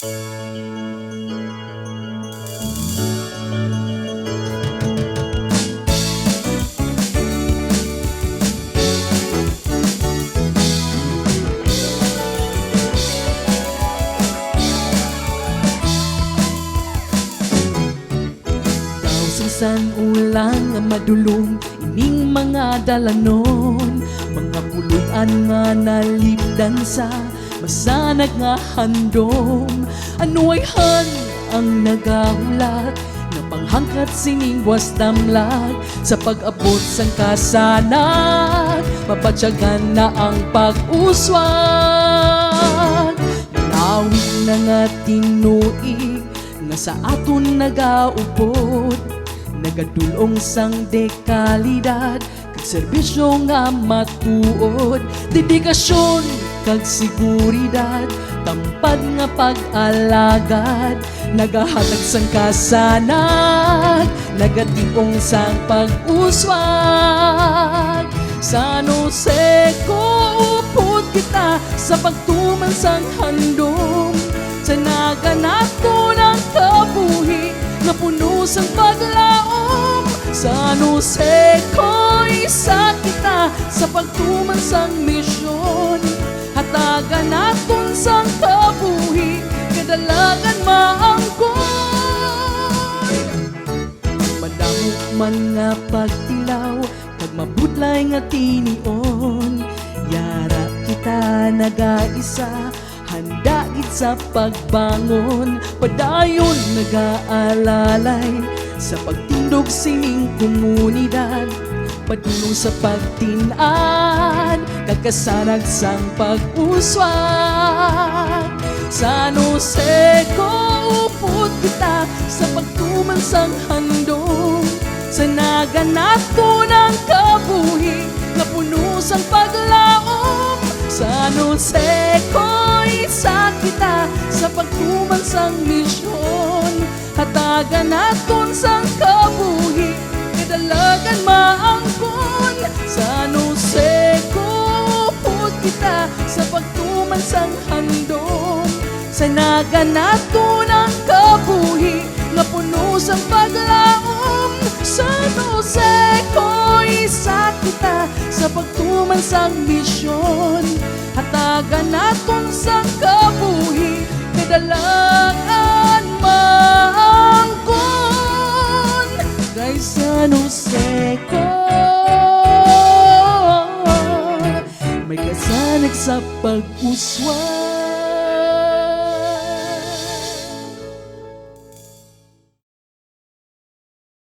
San ulang nga madulong ining mga dalanon, mga puluyan nga nalipdan sa masanag nga handom. Ano ay han ang nagahulat nga panghangkat sining was damlag sa pag-abot sang kasanag, mapatyagan na ang pag-uswag. Malawig na nga tinuig nga sa aton nagaupod, nagadulong sang dekalidad kag serbisyo nga matuod, dedikasyon kag seguridad, tampad nga pag-alagad, nagahatag sang kasanag, nagatipong sang pag-uswag. San Jose ko upod kita sa pagtuman sang handom, sa naganako ng kabuhi na puno sang paglaom. San Jose ko isa kita sa pagtuman sang misyon, hatagan naton sang kabuhi kadalagan maangkoy. Madamo man nga pagtilaw kag mabudlay nga tinion, yara kita nagaisa, handa gid sa pagbangon, padayon nagaalalay sa pagtindog sining komunidad, padulong sa pagtin-an kagkasanag sang pag-uswag. San Jose ko upod kita sa pagtuman sang handom, sa naganako ng kabuhi nga puno sang paglaom. San Jose ko isa kita sa pagtuman sang misyon, hatagan naton sang kabuhi kadalagan maangkon. San Jose ko upod kita sa pagtuman sang handom, sa naganako ng kabuhi nga puno sang paglaom. San Jose ko isa kita sa pagtuman sang misyon, hatagan naton sang kabuhi kadalagan maangkon. Kay San Jose ko may kasanag sa pag-uswag.